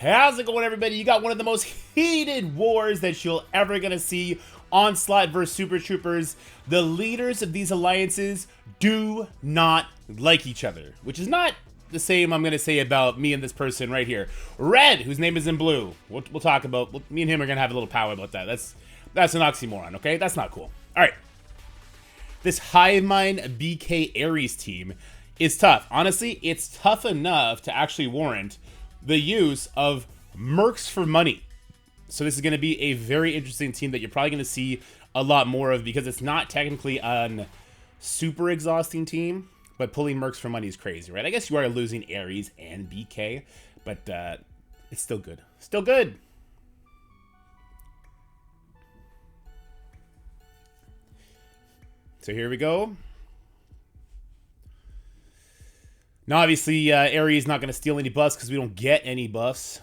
How's it going, everybody? You got one of the most heated wars that you'll ever gonna see. Onslaught versus Super Troopers. The leaders of these alliances do not like each other, which is not the same I'm gonna say about me and this person right here. Red, whose name is in blue. We'll talk about. Me and him are gonna have a little power about that. That's an oxymoron. Okay, that's not cool. All right. This Hive Mind BK Ares team is tough. Honestly, it's tough enough to actually warrant the use of mercs for money. So this is going to be a very interesting team that you're probably going to see a lot more of, because it's not technically a super exhausting team, but pulling mercs for money is crazy, right? I guess you are losing Ares and BK, but it's still good. Still good. So here we go. Now, obviously, Ares is not going to steal any buffs because we don't get any buffs.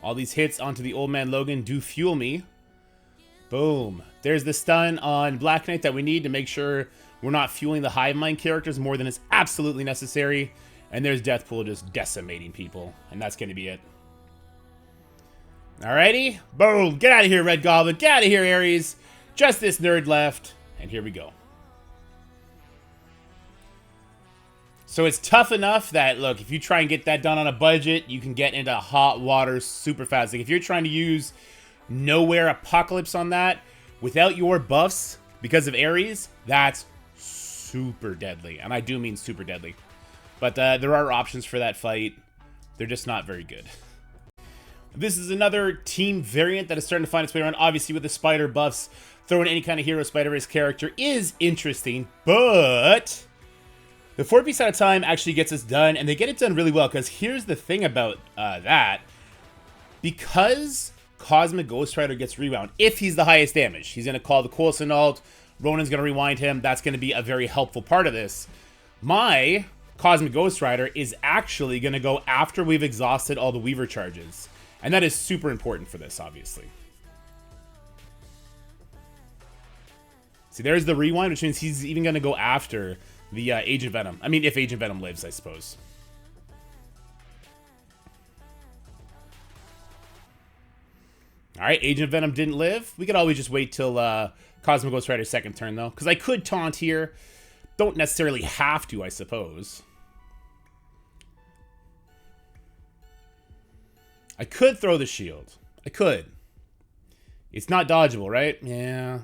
All these hits onto the old man Logan do fuel me. Boom. There's the stun on Black Knight that we need to make sure we're not fueling the Hive Mind characters more than is absolutely necessary. And there's Deathpool just decimating people. And that's going to be it. Alrighty. Boom. Get out of here, Red Goblin. Get out of here, Ares. Just this nerd left. And here we go. So it's tough enough that, look, if you try and get that done on a budget, you can get into hot water super fast. Like, if you're trying to use Knowhere Apocalypse on that without your buffs because of Ares, that's super deadly. And I do mean super deadly. But there are options for that fight. They're just not very good. This is another team variant that is starting to find its way around. Obviously, with the spider buffs, throwing any kind of hero Spider-Verse character is interesting, but the 4-piece at a time actually gets us done, and they get it done really well, because here's the thing about that. Because Cosmic Ghost Rider gets rewound, if he's the highest damage, he's going to call the Coulson ult, Ronan's going to rewind him, that's going to be a very helpful part of this. My Cosmic Ghost Rider is actually going to go after we've exhausted all the Weaver charges. And that is super important for this, obviously. See, there's the rewind, which means he's even going to go after the Agent Venom. I mean, if Agent Venom lives, I suppose. Alright, Agent Venom didn't live. We could always just wait till Cosmic Ghost Rider's second turn, though. Because I could taunt here. Don't necessarily have to, I suppose. I could throw the shield. I could. It's not dodgeable, right? Yeah.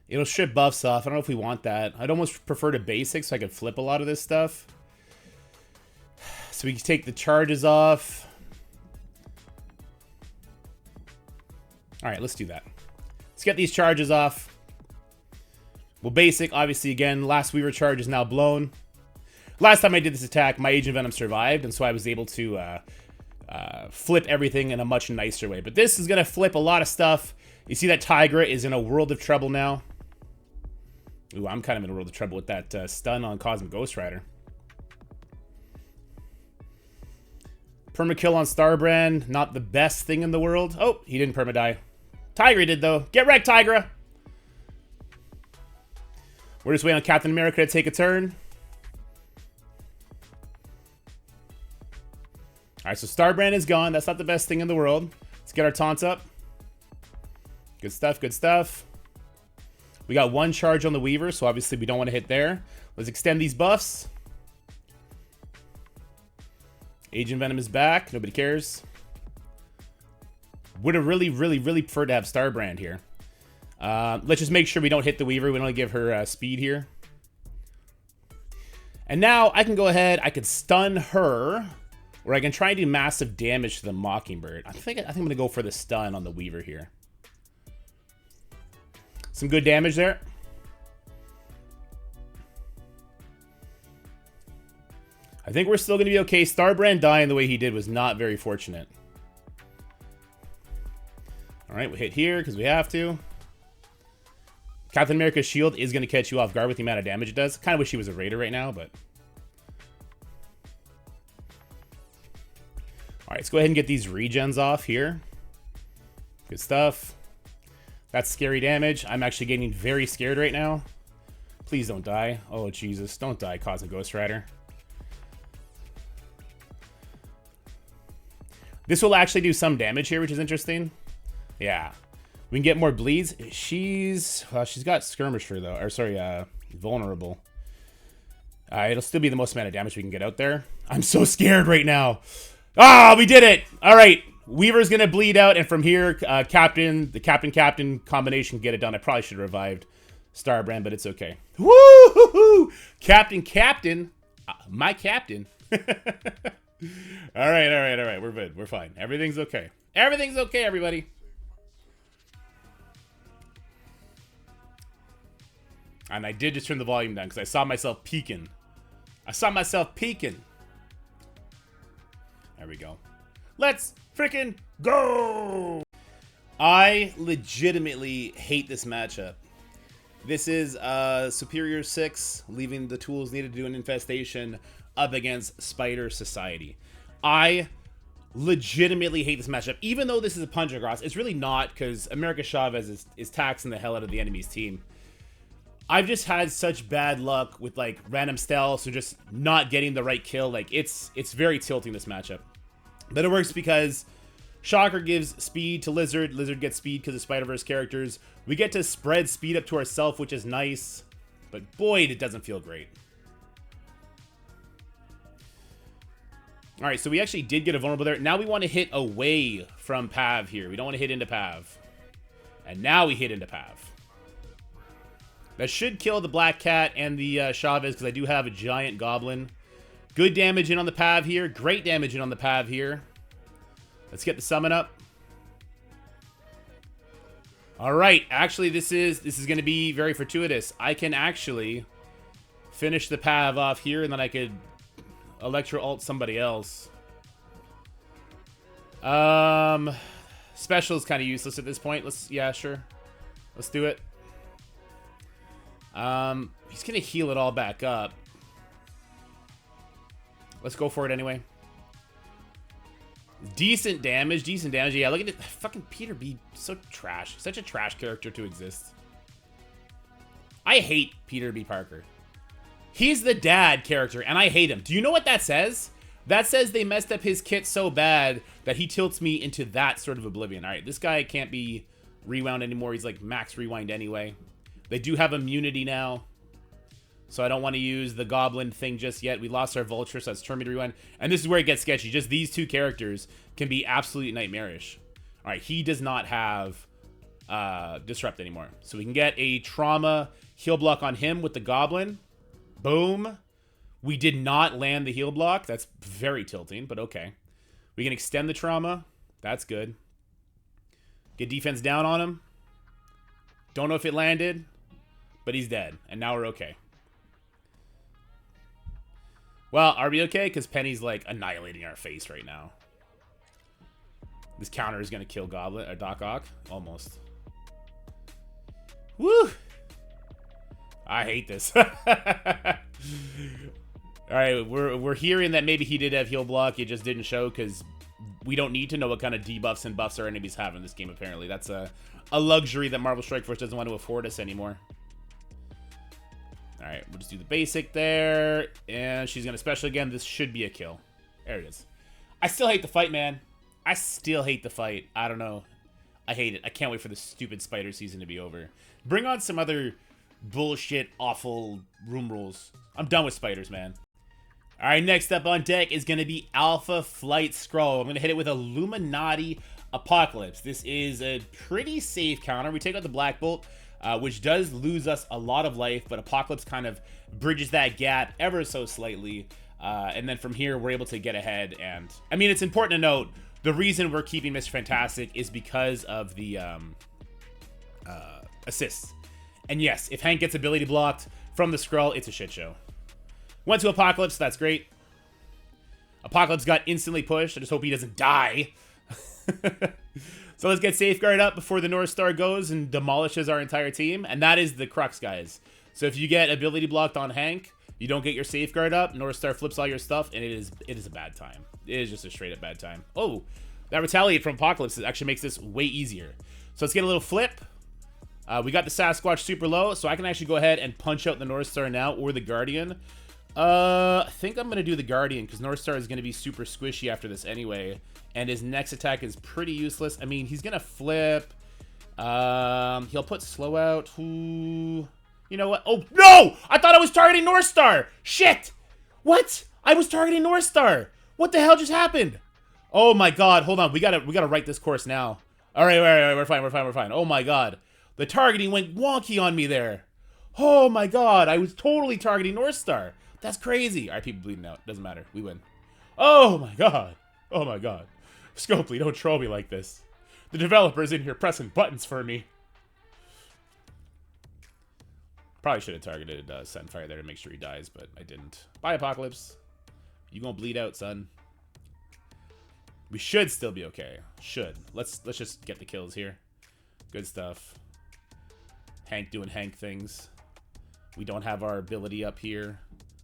It'll strip buffs off. I don't know if we want that. I'd almost prefer to basic so I could flip a lot of this stuff. So we can take the charges off. Alright, let's do that. Let's get these charges off. Well, basic, obviously, again, last Weaver charge is now blown. Last time I did this attack, my Agent Venom survived, and so I was able to flip everything in a much nicer way. But this is going to flip a lot of stuff. You see that Tigra is in a world of trouble now. Ooh, I'm kind of in a world of trouble with that stun on Cosmic Ghost Rider. Permakill on Starbrand, not the best thing in the world. Oh, he didn't perma-die. Tigra did, though. Get wrecked, Tigra! We're just waiting on Captain America to take a turn. Alright, so Starbrand is gone. That's not the best thing in the world. Let's get our taunts up. Good stuff, good stuff. We got one charge on the Weaver, so obviously we don't want to hit there. Let's extend these buffs. Agent Venom is back. Nobody cares. Would have really preferred to have Starbrand here. Let's just make sure we don't hit the Weaver. We don't give her speed here. And now I can go ahead. I can stun her. Or I can try and do massive damage to the Mockingbird. I think I'm going to go for the stun on the Weaver here. Some good damage there. I think we're still going to be okay. Starbrand dying the way he did was not very fortunate. Alright, we'll hit here because we have to. Captain America's shield is going to catch you off guard with the amount of damage it does. Kind of wish he was a Raider right now, but... Alright, let's go ahead and get these regens off here. Good stuff. That's scary damage. I'm actually getting very scared right now. Please don't die. Oh, Jesus. Don't die, Cosmic Ghost Rider. This will actually do some damage here, which is interesting. Yeah. We can get more bleeds. She's got Skirmisher, though. Or, sorry, Vulnerable. It'll still be the most amount of damage we can get out there. I'm so scared right now. Ah, we did it! All right. Weaver's going to bleed out, and from here, the Captain combination can get it done. I probably should have revived Starbrand, but it's okay. Woo-hoo-hoo! Captain. My captain. All right. We're good. We're fine. Everything's okay. Everything's okay, everybody. And I did just turn the volume down because I saw myself peeking. There we go. Let's freaking go! I legitimately hate this matchup. This is Superior 6, leaving the tools needed to do an infestation up against Spider Society. I legitimately hate this matchup. Even though this is a punch across, it's really not, because America Chavez is taxing the hell out of the enemy's team. I've just had such bad luck with like random stealths or just not getting the right kill. Like it's very tilting, this matchup. But it works because Shocker gives speed to Lizard. Lizard gets speed because of Spider-Verse characters. We get to spread speed up to ourselves, which is nice. But boy, it doesn't feel great. All right, so we actually did get a vulnerable there. Now we want to hit away from Pav here. We don't want to hit into Pav. And now we hit into Pav. That should kill the Black Cat and the Chavez, because I do have a giant goblin. Good damage in on the Pav here. Great damage in on the Pav here. Let's get the summon up. All right. Actually, this is going to be very fortuitous. I can actually finish the Pav off here, and then I could Electro ult somebody else. Special is kind of useless at this point. Yeah, sure. Let's do it. He's gonna heal it all back up. Let's go for it anyway. Decent damage. Yeah, look at it. Fucking Peter B. So trash. Such a trash character to exist. I hate Peter B. Parker. He's the dad character, and I hate him. Do you know what that says? That says they messed up his kit so bad that he tilts me into that sort of oblivion. All right, this guy can't be rewound anymore. He's like max rewind anyway. They do have immunity now, so I don't want to use the goblin thing just yet. We lost our vulture, so that's Terminator rewind. And this is where it gets sketchy. Just these two characters can be absolutely nightmarish. All right, he does not have disrupt anymore. So we can get a trauma heal block on him with the goblin. Boom. We did not land the heal block. That's very tilting, but okay. We can extend the trauma. That's good. Get defense down on him. Don't know if it landed, but he's dead. And now we're okay. Well, are we okay? Because Penny's like annihilating our face right now. This counter is going to kill Goblin or Doc Ock. Almost. Woo! I hate this. Alright, we're hearing that maybe he did have heal block. It just didn't show because we don't need to know what kind of debuffs and buffs our enemies have in this game, apparently. That's a luxury that Marvel Strike Force doesn't want to afford us anymore. Alright, we'll just do the basic there. And she's going to special again. This should be a kill. There it is. I still hate the fight, man. I still hate the fight. I don't know. I hate it. I can't wait for the stupid spider season to be over. Bring on some other bullshit, awful room rules. I'm done with spiders, man. Alright, next up on deck is going to be Alpha Flight Skrull. I'm going to hit it with Illuminati Apocalypse. This is a pretty safe counter. We take out the Black Bolt, which does lose us a lot of life, but Apocalypse kind of bridges that gap ever so slightly. And then from here, we're able to get ahead. And I mean, it's important to note, the reason we're keeping Mr. Fantastic is because of the assists. And yes, if Hank gets ability blocked from the Skrull, it's a shit show. Went to Apocalypse, that's great. Apocalypse got instantly pushed. I just hope he doesn't die. So let's get Safeguard up before the North Star goes and demolishes our entire team. And that is the crux, guys. So if you get ability blocked on Hank, you don't get your Safeguard up, North Star flips all your stuff, and it is a bad time. It is just a straight up bad time. Oh, that Retaliate from Apocalypse actually makes this way easier. So let's get a little flip. We got the Sasquatch super low, so I can actually go ahead and punch out the North Star now, or the Guardian. I think I'm going to do the Guardian, because North Star is going to be super squishy after this anyway. And his next attack is pretty useless. I mean, he's going to flip. He'll put slow out. Ooh. You know what? Oh, no! I thought I was targeting North Star! Shit! What? I was targeting North Star! What the hell just happened? Oh my god, hold on. We gotta write this course now. Alright, we're fine. Oh my god. The targeting went wonky on me there. Oh my god, I was totally targeting North Star. That's crazy. Alright, people bleeding out. Doesn't matter. We win. Oh my god. Oh my god. Scopely, don't troll me like this. The developer's in here pressing buttons for me. Probably should have targeted Sunfire there to make sure he dies, but I didn't. Bye, Apocalypse. You gonna bleed out, son. We should still be okay. Should. Let's just get the kills here. Good stuff. Hank doing Hank things. We don't have our ability up here.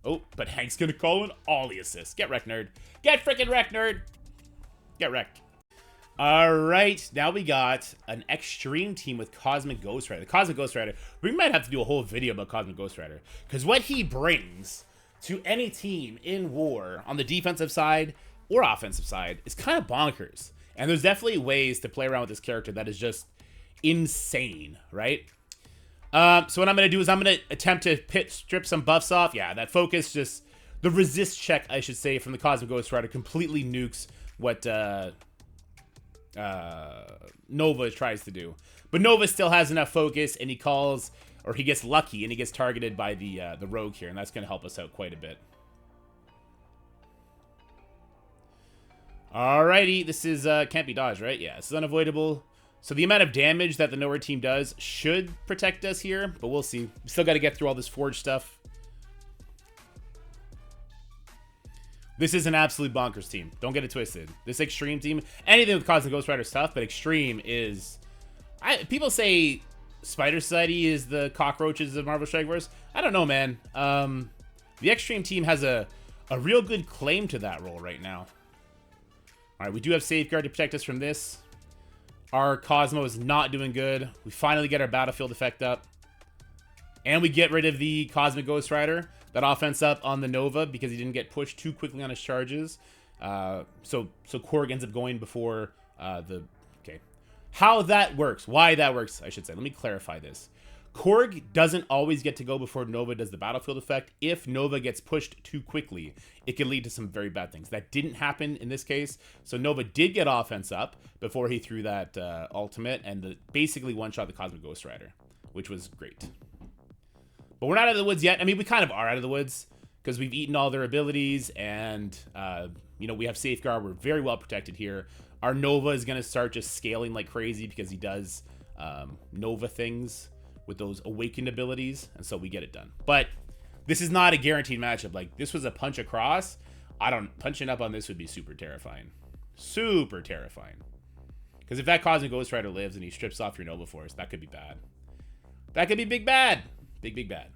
Oh, but Hank's gonna call in all the assists. Get wrecked, nerd. Get freaking wrecked, nerd. Get wrecked. Alright, now we got an Xtreme team with Cosmic Ghost Rider. The Cosmic Ghost Rider, we might have to do a whole video about Cosmic Ghost Rider. Because what he brings to any team in war, on the defensive side or offensive side, is kind of bonkers. And there's definitely ways to play around with this character that is just insane, right? So what I'm going to do is I'm going to attempt to strip some buffs off. Yeah, that focus just... The resist check, I should say, from the Cosmic Ghost Rider completely nukes what... Nova tries to do. But Nova still has enough focus, and he calls, or he gets lucky, and he gets targeted by the rogue here, and that's going to help us out quite a bit. Alrighty, this is, can't be dodged, right? Yeah, this is unavoidable. So the amount of damage that the Nowhere team does should protect us here, but we'll see. We still got to get through all this Forge stuff. This is an absolute bonkers team. Don't get it twisted. This Xtreme team, anything with Cosmic Ghost Rider is tough, but Xtreme is... people say Spider Society is the cockroaches of Marvel Strike Force. I don't know, man. The Xtreme team has a real good claim to that role right now. All right, we do have Safeguard to protect us from this. Our Cosmo is not doing good. We finally get our Battlefield effect up. And we get rid of the Cosmic Ghost Rider. That offense up on the Nova because he didn't get pushed too quickly on his charges. So Korg ends up going before okay. How that works, why that works, I should say. Let me clarify this. Korg doesn't always get to go before Nova does the Battlefield effect. If Nova gets pushed too quickly, it can lead to some very bad things. That didn't happen in this case. So Nova did get offense up before he threw that ultimate and basically one-shot the Cosmic Ghost Rider, which was great. But we're not out of the woods yet. I mean, we kind of are out of the woods because we've eaten all their abilities and, you know, we have Safeguard. We're very well protected here. Our Nova is going to start just scaling like crazy because he does Nova things with those awakened abilities, and so we get it done. But this is not a guaranteed matchup. Like, this was a punch across. Punching up on this would be super terrifying. Super terrifying. Because if that Cosmic Ghost Rider lives and he strips off your Nova Force, that could be bad. That could be big bad. Big bad.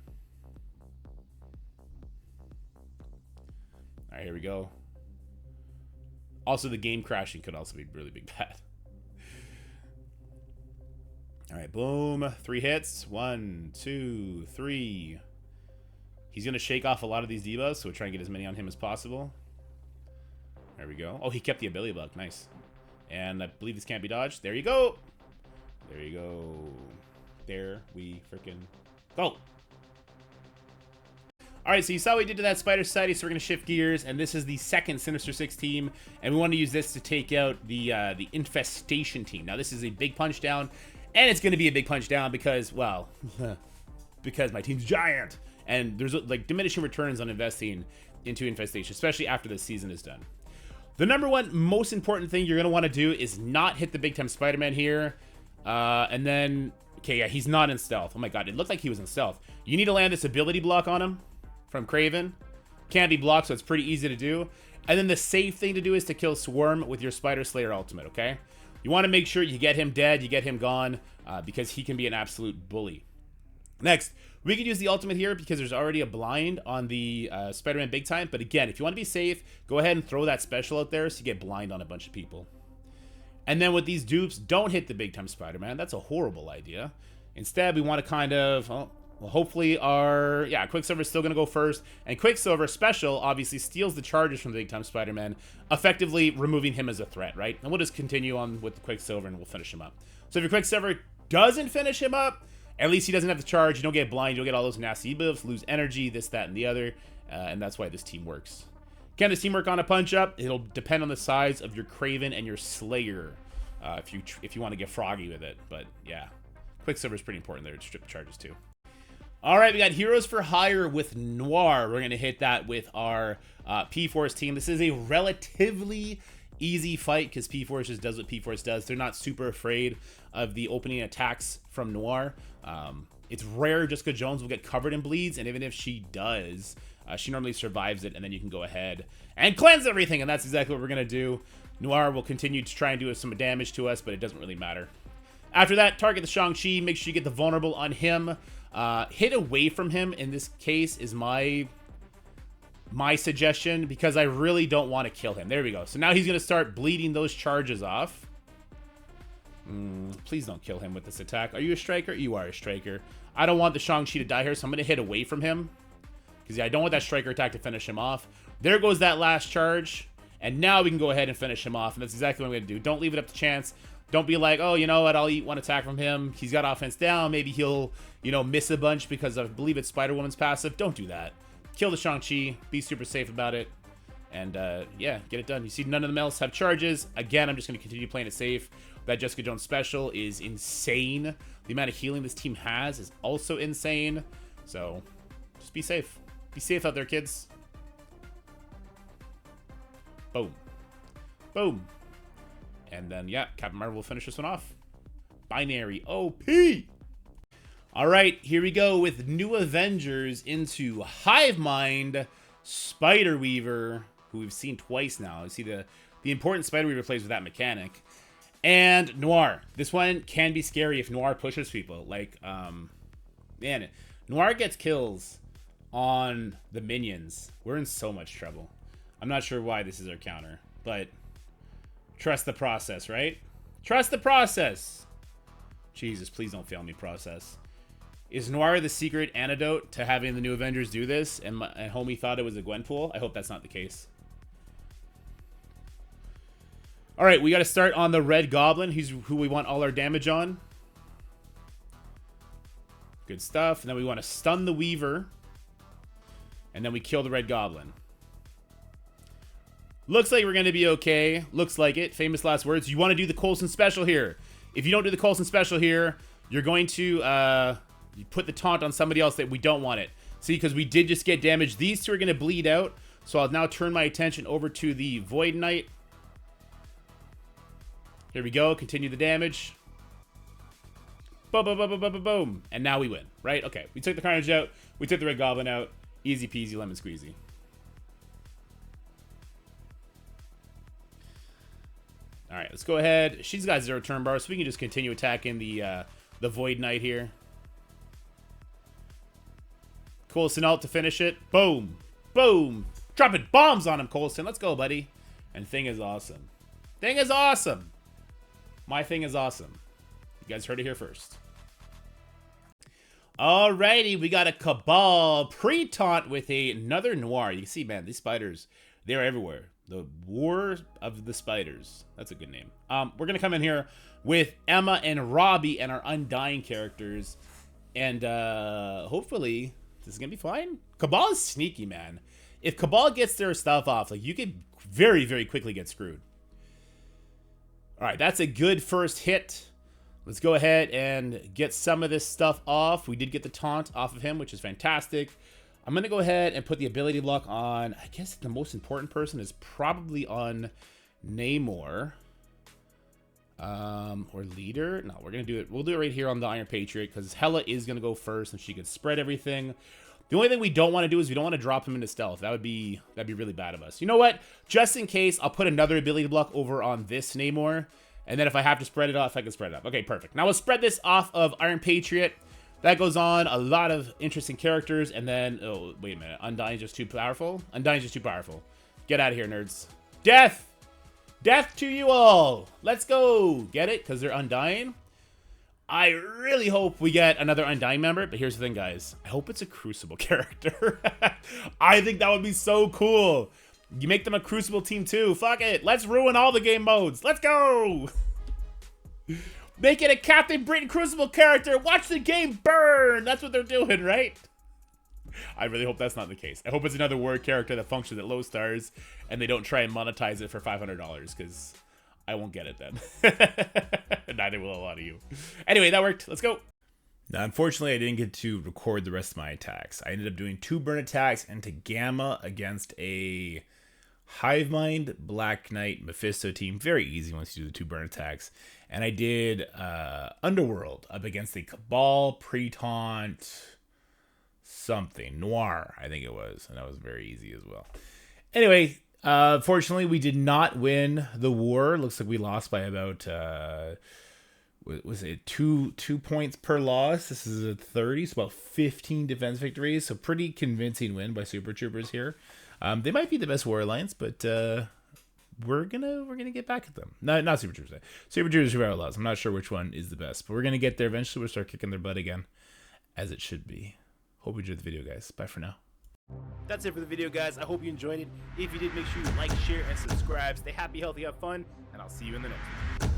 All right, here we go. Also, the game crashing could also be really big bad. All right, boom. 3 hits. 1, 2, 3. He's going to shake off a lot of these debuffs, so we'll try and get as many on him as possible. There we go. Oh, he kept the ability block. Nice. And I believe this can't be dodged. There you go. There you go. There we freaking go. Alright, so you saw what we did to that Spider Society, so we're going to shift gears, and this is the second Sinister 6 team, and we want to use this to take out the Infestation team. Now, this is a big punch down, and it's going to be a big punch down because, well, because my team's giant, and there's, like, diminishing returns on investing into Infestation, especially after the season is done. The number one most important thing you're going to want to do is not hit the big-time Spider-Man here, and then... Okay, yeah, he's not in stealth. Oh my god, it looked like he was in stealth. You need to land this ability block on him from Kraven. Can't be blocked, so it's pretty easy to do. And then the safe thing to do is to kill Swarm with your Spider Slayer ultimate, okay? You want to make sure you get him dead, you get him gone, because he can be an absolute bully. Next, we could use the ultimate here because there's already a blind on the Spider-Man Big Time. But again, if you want to be safe, go ahead and throw that special out there so you get blind on a bunch of people. And then with these dupes, don't hit the Big Time Spider-Man. That's a horrible idea. Instead, we want to kind of, well, hopefully our, yeah, Quicksilver is still going to go first. And Quicksilver Special obviously steals the charges from the Big Time Spider-Man, effectively removing him as a threat, right? And we'll just continue on with the Quicksilver and we'll finish him up. So if your Quicksilver doesn't finish him up, at least he doesn't have the charge. You don't get blind. You don't get all those nasty buffs, lose energy, this, that, and the other. And that's why this team works. Can this team work on a punch-up? It'll depend on the size of your Kraven and your Slayer if you want to get froggy with it. But, yeah. Quicksilver is pretty important there to strip the charges, too. All right, we got Heroes for Hire with Noir. We're going to hit that with our Pforce team. This is a relatively easy fight because Pforce just does what Pforce does. They're not super afraid of the opening attacks from Noir. It's rare Jessica Jones will get covered in bleeds, and even if she does, she normally survives it, and then you can go ahead and cleanse everything, and that's exactly what we're going to do. Noir will continue to try and do some damage to us, but it doesn't really matter. After that, target the Shang-Chi. Make sure you get the vulnerable on him. Hit away from him in this case is my suggestion because I really don't want to kill him. There we go. So now he's going to start bleeding those charges off. Please don't kill him with this attack. Are you a striker? You are a striker. I don't want the Shang-Chi to die here, so I'm going to hit away from him. Because yeah, I don't want that striker attack to finish him off. There goes that last charge. And now we can go ahead and finish him off. And that's exactly what I'm going to do. Don't leave it up to chance. Don't be like, oh, you know what, I'll eat one attack from him. He's got offense down. Maybe he'll, you know, miss a bunch because I believe it's Spider-Woman's passive. Don't do that. Kill the Shang-Chi. Be super safe about it. And, yeah, get it done. You see none of them else have charges. Again, I'm just going to continue playing it safe. That Jessica Jones special is insane. The amount of healing this team has is also insane. So, just be safe. Be safe out there, kids. Boom. Boom. And then, yeah, Captain Marvel will finish this one off. Binary OP. All right, here we go with new Avengers into Hive Mind, Spider Weaver, who we've seen twice now. You see the important Spider Weaver plays with that mechanic. And Noir. This one can be scary if Noir pushes people. Like, man, Noir gets kills on the minions. We're in so much trouble. I'm not sure why this is our counter, but trust the process, right? Trust the process. Jesus, please don't fail me, process. Is Noir the secret antidote to having the new Avengers do this? And homie thought it was a Gwenpool? I hope that's not the case. All right, we got to start on the Red Goblin, who we want all our damage on. Good stuff. And then we want to stun the Weaver. And then we kill the Red Goblin. Looks like we're going to be okay. Looks like it. Famous last words. You want to do the Coulson special here. If you don't do the Coulson special here, you're going to you put the taunt on somebody else that we don't want it. See, because we did just get damage. These two are going to bleed out. So I'll now turn my attention over to the Void Knight. Here we go. Continue the damage. Boom, boom, boom, boom, boom, boom, boom. And now we win, right? Okay. We took the Carnage out. We took the Red Goblin out. Easy peasy, lemon squeezy. All right, let's go ahead. She's got 0 turn bar, so we can just continue attacking the Void Knight here. Coulson ult to finish it. Boom. Boom. Dropping bombs on him, Coulson. Let's go, buddy. And Thing is awesome. Thing is awesome. My Thing is awesome. You guys heard it here first. Alrighty, we got a Cabal pre-taunt with another Noir. You can see, man, these spiders, they're everywhere. The War of the Spiders. That's a good name. We're going to come in here with Emma and Robbie and our Undying characters. And hopefully this is going to be fine. Cabal is sneaky, man. If Cabal gets their stuff off, like, you could very, very quickly get screwed. All right, that's a good first hit. Let's go ahead and get some of this stuff off. We did get the taunt off of him, which is fantastic. I'm going to go ahead and put the ability block on, I guess the most important person is probably on Namor. Or Leader. No, we're going to do it. We'll do it right here on the Iron Patriot because Hela is going to go first and she can spread everything. The only thing we don't want to do is we don't want to drop him into stealth. That'd be really bad of us. You know what? Just in case, I'll put another ability block over on this Namor. And then if I have to spread it off, I can spread it up. Okay, perfect. Now we'll spread this off of Iron Patriot. That goes on a lot of interesting characters. And then, oh, wait a minute. Undying's just too powerful? Undying's just too powerful. Get out of here, nerds. Death! Death to you all! Let's go! Get it? Because they're Undying. I really hope we get another Undying member, but here's the thing, guys. I hope it's a Crucible character. I think that would be so cool. You make them a Crucible team too. Fuck it. Let's ruin all the game modes. Let's go. Make it a Captain Britain Crucible character. Watch the game burn. That's what they're doing, right? I really hope that's not the case. I hope it's another word character that functions at low stars and they don't try and monetize it for $500 because I won't get it then. Neither will a lot of you. Anyway, that worked. Let's go. Now, unfortunately, I didn't get to record the rest of my attacks. I ended up doing 2 burn attacks into Gamma against a Hive Mind, Black Knight, Mephisto team. Very easy once you do the 2 burn attacks. And I did Underworld up against the Cabal, Pre-Taunt, something. Noir, I think it was. And that was very easy as well. Anyway, fortunately, we did not win the war. Looks like we lost by about... was it two points per loss? This is a 30, so about 15 defense victories. So pretty convincing win by Super Troopers here. They might be the best war alliance, but we're gonna get back at them. Not Super Troopers. Super Troopers, Super Outlaws. I'm not sure which one is the best, but we're gonna get there eventually. We'll start kicking their butt again, as it should be. Hope you enjoyed the video, guys. Bye for now. That's it for the video, guys. I hope you enjoyed it. If you did, make sure you like, share, and subscribe. Stay happy, healthy, have fun, and I'll see you in the next one.